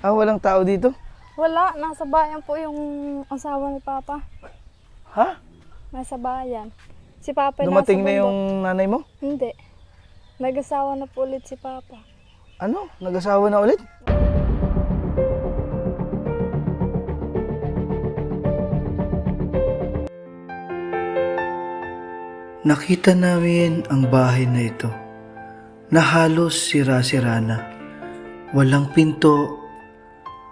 Walang tao dito? Wala, nasa bayan po yung asawa ni Papa. Ha? Nasa bayan. Si Papa Dumating nasa na bundok. yung nanay mo? Hindi. Nag-asawa na po ulit si Papa. Ano? Nag-asawa na ulit? Nakita namin ang bahay na ito na halos sira-sira na. Walang pinto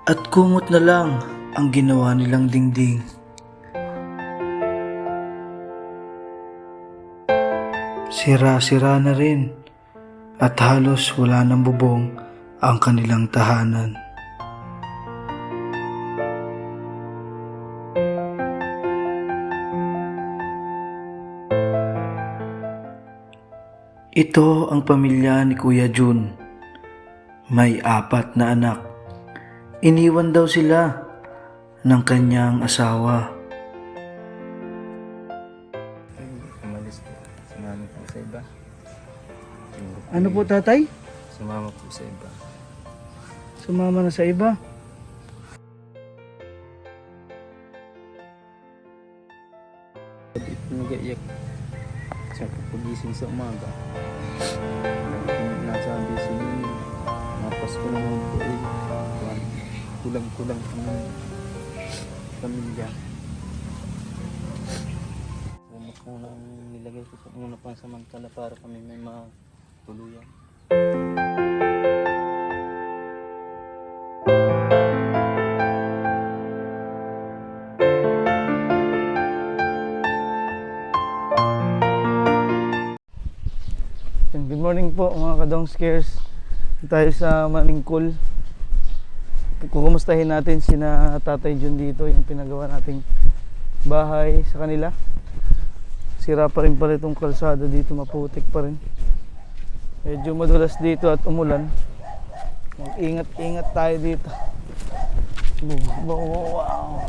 at kumot na lang ang ginawa nilang dingding. Sira-sira na rin at halos wala ng bubong ang kanilang tahanan. Ito ang pamilya ni Kuya Jun. May 4 na anak. Iniwan daw sila ng kanyang asawa. Umalis po. Sumama po sa iba. Ano po tatay? Sumama po sa iba. Sumama na sa iba. Nag-iyak. Sa pagising sa umaga. Nasabi sila, mapas ko naman po eh. Kulang-kulang ang pamilya. Umot muna ang nilagay ko muna pang samantala para kami may matuluyan. Good morning po mga kadong scares. Tayo sa Maningkol. Kukumustahin natin sina Tatay Jun dito, yung pinagawa nating bahay sa kanila. Sira pa rin pala itong kalsada dito, maputik pa rin. Medyo madulas dito at umulan. Mag-ingat-ingat tayo dito. Wow.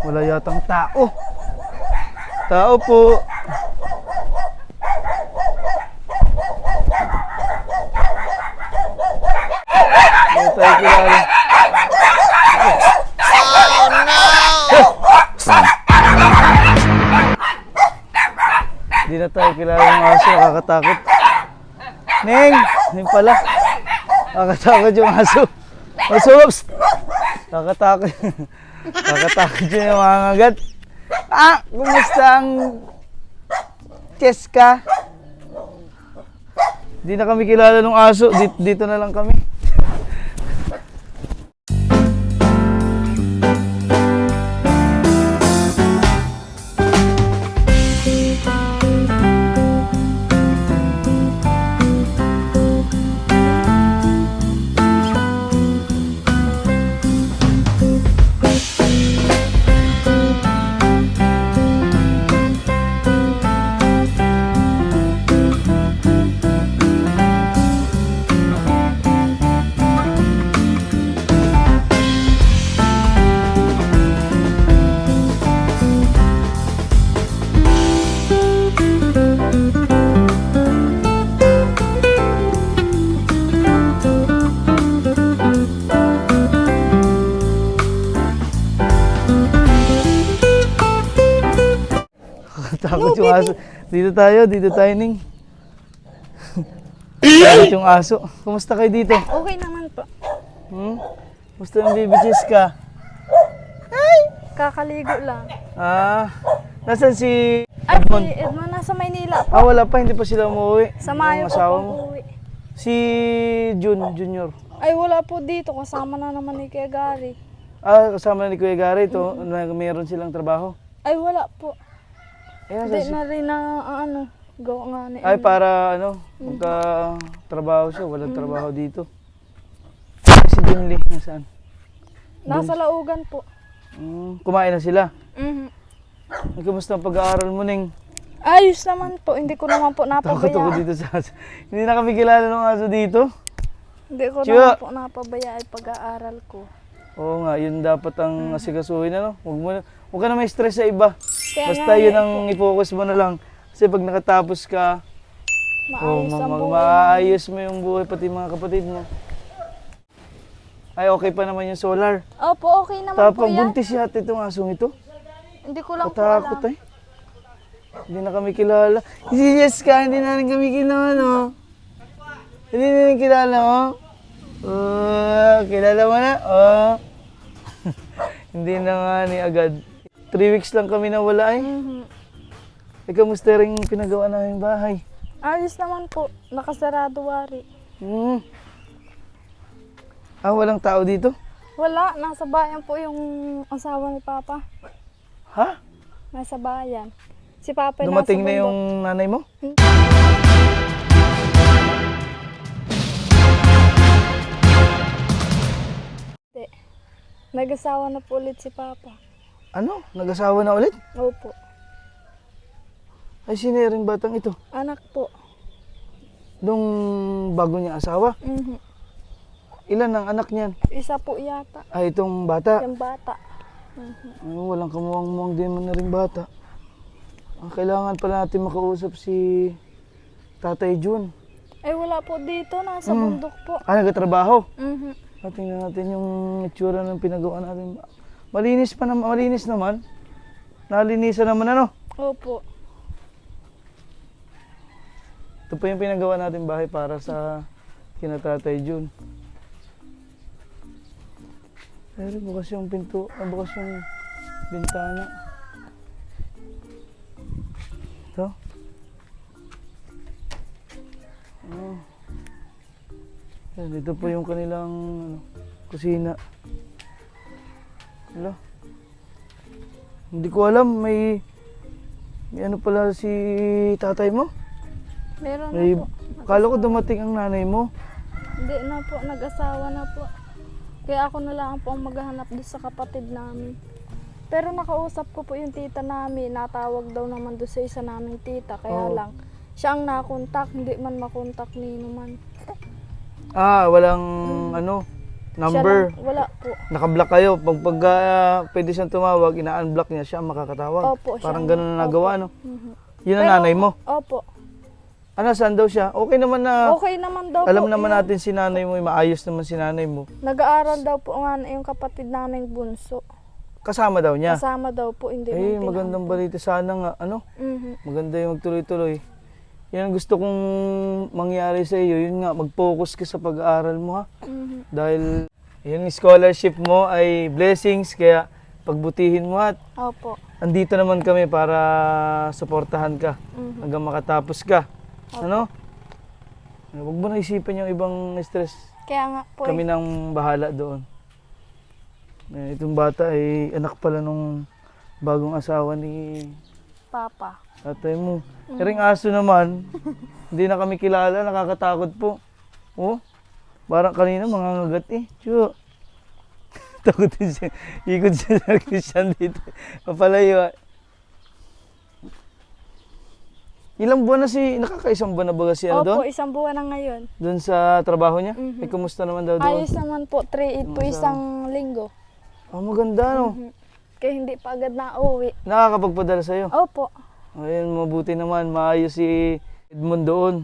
Wala yatang tao. Tao po. Hindi tayo kilala. Oh no! Hindi na tayo kilala ng aso, nakakatakot. Neng! Neng pala. Nakakatakot yung aso. Masups! Nakakatakot. Nakakatakot yung mga ngagat. Kumusta ang Cheska? Hindi na kami kilala ng aso. Dito na lang kami. Takot yung aso. Dito tayo Ning. Takot yung aso. Kumusta kayo dito? Okay naman po. Kumusta ang baby Cheska? Kakaligo lang. Nasaan si Ay, Edmond? si Edmond nasa Maynila po. Wala pa, hindi pa sila umuwi. Sa Mayo Yung po asawa pong mo. uwi. Si Junior. Ay, wala po dito. Kasama na naman ni Kuya Gary. Kasama na ni Kuya Gary ito, na meron silang trabaho. Ay, wala po. Nasaan Hindi na rin na gawa nga ni para magka-trabaho siya, walang trabaho dito. Si Jinli, nasaan? Nasa Laugan po. Kumain na sila. Kumusta ang pag-aaral mo, Ning? Ayos naman po. Hindi ko naman po Takot ako napabayaan. dito sa aso. Hindi na kami kilala ng aso dito. Hindi ko Tiyo! naman po napabayaan pag-aaral ko. Oo nga, yun dapat ang asikasuhin, ano? Huwag ka na may stress sa iba. Kaya Basta nga yun eh, ang i-focus mo na lang. Kasi pag nakatapos ka, Maayos ang buhay. maayos mo yung buhay pati mga kapatid mo. Ay, okay pa naman yung solar. Opo, okay naman po Tapang yan. buntis yata itong asong ito. Hindi ko lang po Katakot alam. ay. Hindi na kami kilala. Si Jessica, hindi na rin kami kilala, no? Hindi na rin kilala, oh. Kilala mo na? Oh. Hindi na nga ni agad. 3 weeks lang kami nawala ay. Eh, kamusta rin pinagawa namin bahay? Ayos naman po. Nakasarado wari. Hmm. Ah, walang tao dito? Wala. Nasa bayan po yung asawa ni Papa. Ha? Nasa bayan. Si Papa Dumating nasa na bundok. yung nanay mo? Hindi. Nag-asawa na po ulit si Papa. Ano? Nag-asawa na ulit? Opo. Ay, sino yung batang ito? Anak po. Nung bago niya asawa? Mhm. Ilan ang anak niyan? Isa po yata. Ay, itong bata. Yung bata. Ay, walang kamuwang-muwang din mo na rin bata. Ang kailangan pala natin makausap si Tatay Jun. Eh wala po dito. Nasa bundok po. Ah, nagtatrabaho. Mhm. Tingnan natin yung itsura ng pinagawa natin. Malinis pa naman, malinis naman. Nalinisan naman ano. Opo. Ito pa yung pinagawa natin bahay para sa kina Tatay Jun. Pero bukas yung pinto, bukas yung bintana. Ito. Oh. Yan, ito po yung kanilang kusina. Wala. Hindi ko alam, may ano pala si tatay mo? Meron May, na po. kala ko dumating ang nanay mo. Hindi na po. Nag-asawa na po. Kaya ako na lang po ang maghahanap doon sa kapatid namin. Pero nakausap ko po yung tita namin. Natawag daw naman doon sa isa naming tita. Kaya Oo. lang, siya ang nakontak. Hindi man makontak ni naman. Ah, walang Siya number. lang, wala po. Naka-block kayo. Pag pwede siyang tumawag, ina-unblock niya siya ang makakatawag. Opo, siya Parang ang- ganun na nagawa, no? Mhm. Yun ang nanay mo. Opo. Ano, saan daw siya? Okay naman na. Okay naman daw Alam po. naman yun. natin si nanay mo, maayos naman si nanay mo. Nag-aaral daw po nga na yung kapatid naming bunso. Kasama daw niya. Kasama daw po, hindi Eh, man magandang balita. Sana nga, Mhm. maganda yung magtuloy-tuloy. Yan ang gusto kong mangyari sa iyo. Yun nga, mag-focus ka sa pag-aaral mo, ha? Mhm. Dahil yung scholarship mo ay blessings, kaya pagbutihin mo at Opo. andito naman kami para suportahan ka Mhm. hanggang makatapos ka. Ano? Huwag mo na isipin yung ibang stress. Kaya nga po. Kami nang bahala doon. Itong bata ay anak pala nung bagong asawa ni Papa. tatay mo. Pero yung aso naman, hindi na kami kilala, nakakatakot po. Oh, parang kanina mga ngagat eh. Tiyo. Takot din siya. Ikot siya sa Christian dito. Papalayo. Ilang buwan na nakakaisang buwan na ba si ano Opo, doon? isang buwan na ngayon. Doon sa trabaho niya? Mhm. Eh, kumusta naman daw doon? Ayos naman po, 3-8 po Masama. isang linggo. Oh, maganda no. Mhm. Kaya hindi pa agad na uwi. Nakakapagpadala sa'yo. Opo. Ayun, mabuti naman. Maayos si Edmond doon.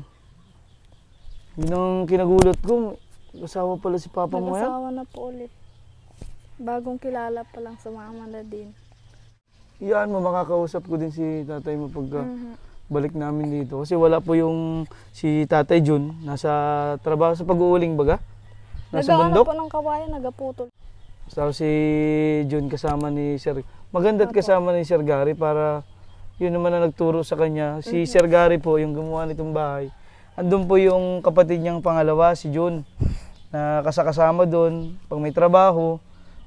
Yun ang kinagulat ko. Asawa pala si Papa mo yan. Nag-asawa na po ulit. Bagong kilala pa lang sa mama na din. Iyaan mo, makakausap ko din si tatay mo pagka Mhm. balik namin dito. Kasi wala po yung si Tatay Jun. Nasa trabaho sa pag-uuling baga. Nasa Nag-aano bundok. po ng kawayan, nagaputol. Tapos si Jun kasama ni Sir. Maganda't Opo. kasama ni Sir Gary para yun naman ang nagturo sa kanya. Si Sir Gary po, yung gumawa nitong bahay. Andun po yung kapatid niyang pangalawa, si Jun. Na kasama doon. Pag may trabaho,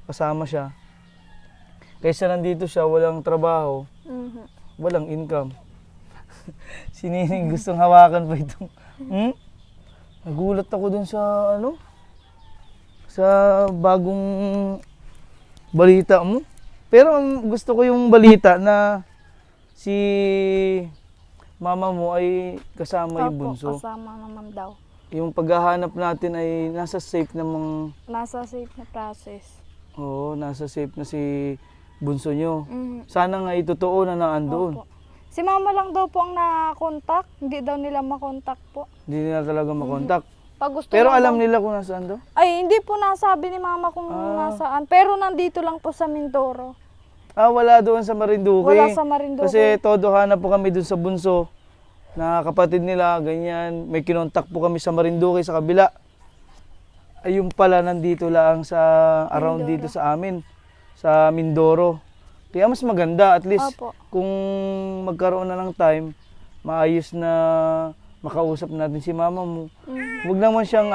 kasama siya. Kaysa nandito siya, walang trabaho, Mhm. walang income. Si Nining gustong hawakan pa itong. Nagulat ako dun sa sa bagong balita mo. Pero ang gusto ko yung balita na si mama mo ay kasama yung Opo, bunso. kasama naman daw. Yung paghahanap natin ay nasa safe namang, Nasa safe na process. nasa safe na si bunso nyo. Mhm. Sana nga itotoo na naandoon. Opo. Si mama lang daw po ang nakontak. Hindi daw nila makontak po. Hindi nila talaga makontak. Pag gusto Pero lang alam daw- nila kung nasaan daw? Ay, hindi po nasabi ni mama kung Ah. nasaan. Pero nandito lang po sa Mindoro. Wala doon sa Marinduque. Wala sa Marinduque. Kasi todo hanap po kami doon sa bunso na kapatid nila, ganyan. May kinontak po kami sa Marinduque sa kabila. Ayun pala nandito lang sa around Mindoro. dito sa amin, sa Mindoro. Kaya mas maganda at least Opo. kung magkaroon na ng time, maayos na makausap natin si mama mo. Huwag naman siyang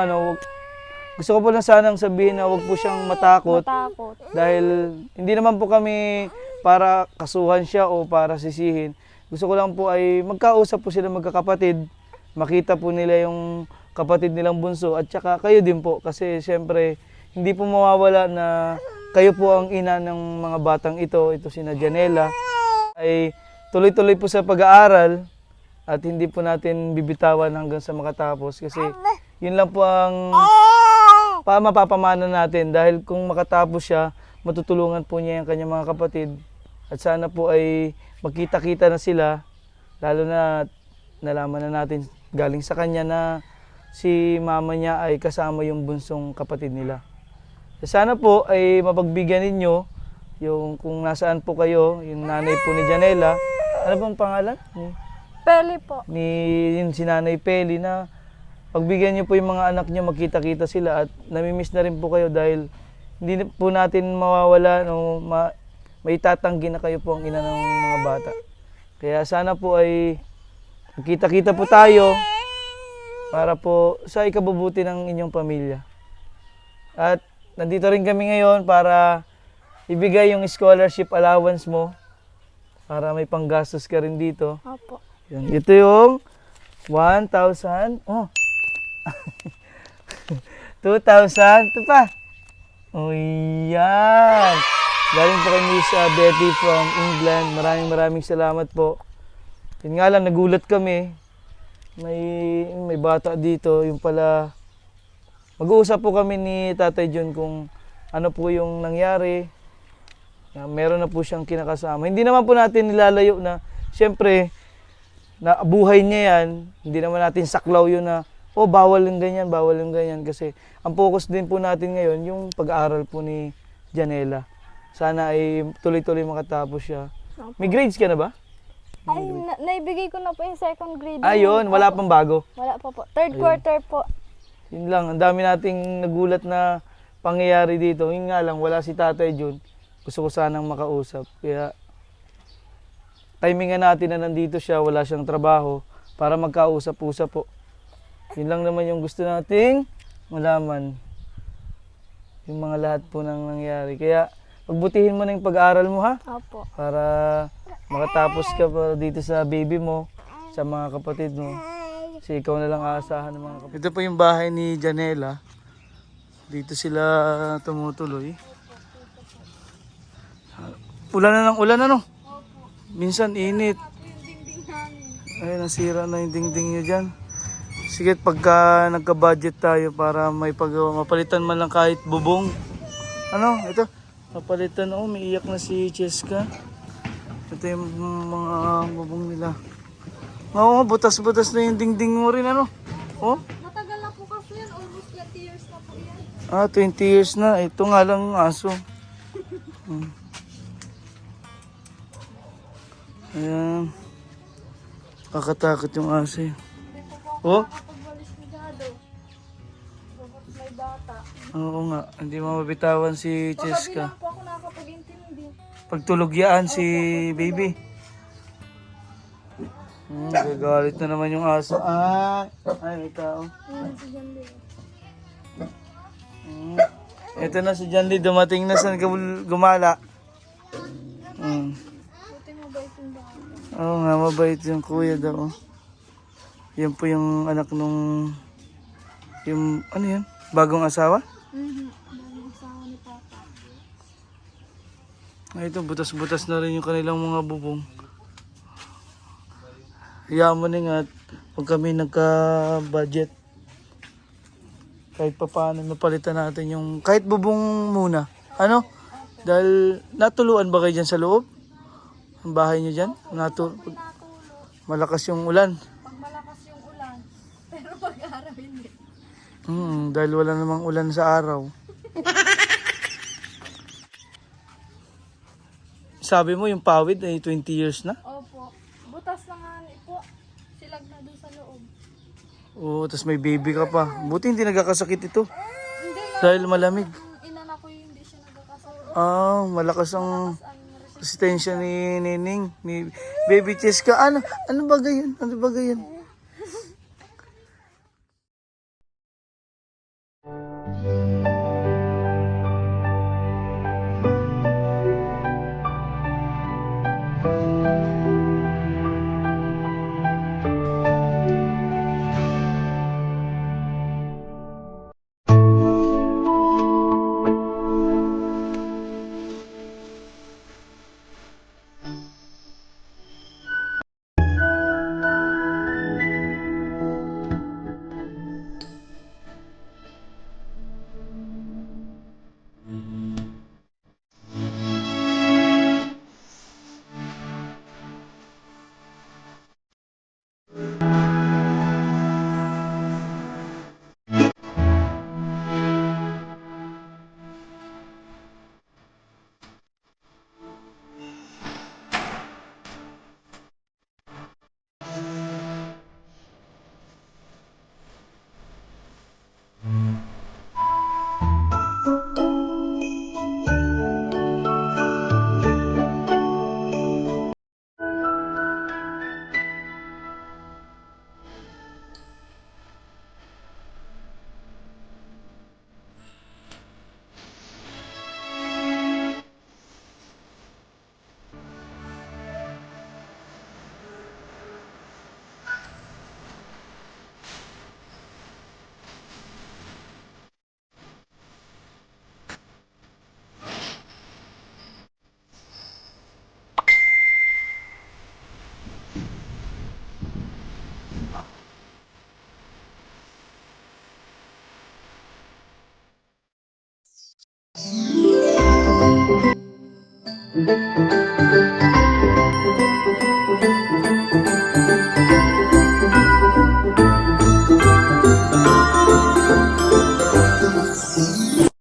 gusto ko po lang sanang sabihin na huwag po siyang matakot. Matakot. Dahil hindi naman po kami para kasuhan siya o para sisihin. Gusto ko lang po ay magkausap po sila magkakapatid. Makita po nila yung kapatid nilang bunso at saka kayo din po. Kasi siyempre hindi po mawawala na kayo po ang ina ng mga batang ito. Ito si Janela. Ay tuloy-tuloy po sa pag-aaral at hindi po natin bibitawan hanggang sa makatapos. Kasi yun lang po ang mapapamana natin dahil kung makatapos siya, matutulungan po niya yung kanyang mga kapatid at sana po ay magkita-kita na sila, lalo na nalaman na natin galing sa kanya na si mama niya ay kasama yung bunsong kapatid nila. Sana po ay mapagbigyan ninyo yung kung nasaan po kayo, yung nanay po ni Janela. Ano pong pangalan? Peli po. Yung si Nanay Peli na pagbigyan niyo po yung mga anak niyo, magkita-kita sila at namimiss na rin po kayo dahil hindi po natin mawawala may tatanggi na kayo po ang ina ng mga bata. Kaya sana po ay magkita-kita po tayo para po sa ikabubuti ng inyong pamilya. At nandito rin kami ngayon para ibigay yung scholarship allowance mo para may panggastos ka rin dito. Opo. Yan. Ito yung 1,000. Oh. 2,000. Ito pa. Oh, yan. Galing po kay Miss Betty from England. Maraming salamat po. Yun nga lang, nagulat kami. May bata dito. Yung pala, mag-uusap po kami ni Tatay John kung ano po yung nangyari. Meron na po siyang kinakasama. Hindi naman po natin nilalayo na, siyempre, na buhay niya yan. Hindi naman natin saklaw yun na, bawal yung ganyan. Kasi ang focus din po natin ngayon, yung pag-aaral po ni Janela. Sana ay tuloy-tuloy makatapos siya. May grades ka na ba? Ay, naibigay ko na po yung second grade. Ayun, wala pang bago. Wala pa po. Third quarter po. Yun lang, ang dami nating nagulat na pangyayari dito. Yun nga lang, wala si Tatay John. Gusto ko sanang makausap. Kaya, timingan natin na nandito siya, wala siyang trabaho, para magkausap-usap po. Yun lang naman yung gusto nating malaman. Yung mga lahat po nang nangyari. Kaya, pagbutihin mo na yung pag-aaral mo ha, Opo. para makatapos ka pa dito sa baby mo, sa mga kapatid mo. Kasi ikaw na lang aasahan ng mga kapatid. Ito po yung bahay ni Janela. Dito sila tumutuloy. Ulan na ng ulan ano? Minsan init. Ay, nasira na yung dingding nyo dyan. Sige, pagka nagka-budget tayo para may mapalitan man lang kahit bubong. Ano? Ito. Mapalitan. May iyak na si Cheska. Ito yung mga bubong nila. Oo, butas-butas na yung dingding mo rin. Ano? Oh? Matagal na po kasi yan. Almost 20 years na po yan. 20 years na. Ito nga lang ang aso. Ayan. Kakatakot yung aso. Oh? Pagwalis ni Dado. Dapat may bata. Oo nga. Hindi mabitawan si Pagkabi Cheska. lang po ako nakakapag-intindi. Pagtulog yaan si baby. Gagalit na naman yung aso. Ay, may tao. Si Jandy. Ito na si Jandy. Dumating na sa gumala. Buti mabait yung bata. Oo nga, mabait yung kuya daw. Yan po yung anak nung... Yung, ano yan? Bagong asawa? Bagong asawa ni Papa. Ay, ito, butas-butas na rin yung kanilang mga bubong. Hayaan mo na nga at pag kami nagka-budget, kahit pa paano mapalitan natin yung, kahit bubong muna. Ano? Dahil natuluan ba kayo dyan sa loob? Ang bahay nyo dyan? malakas yung ulan. Pag malakas yung ulan, pero pag araw hindi. Dahil wala namang ulan sa araw. Sabi mo yung pawid ay 20 years na? Opo. Butas na nga po. Silag na doon sa loob. Oo, tapos may baby ka pa. Buti hindi nagkakasakit ito. Hindi na. Dahil malamig. Inanak ko yung hindi siya nagkakasakit. Malakas ang Ang resistensya ni Nining. Ni Baby Cheska. Ano ba gayon? Ano ba gayon?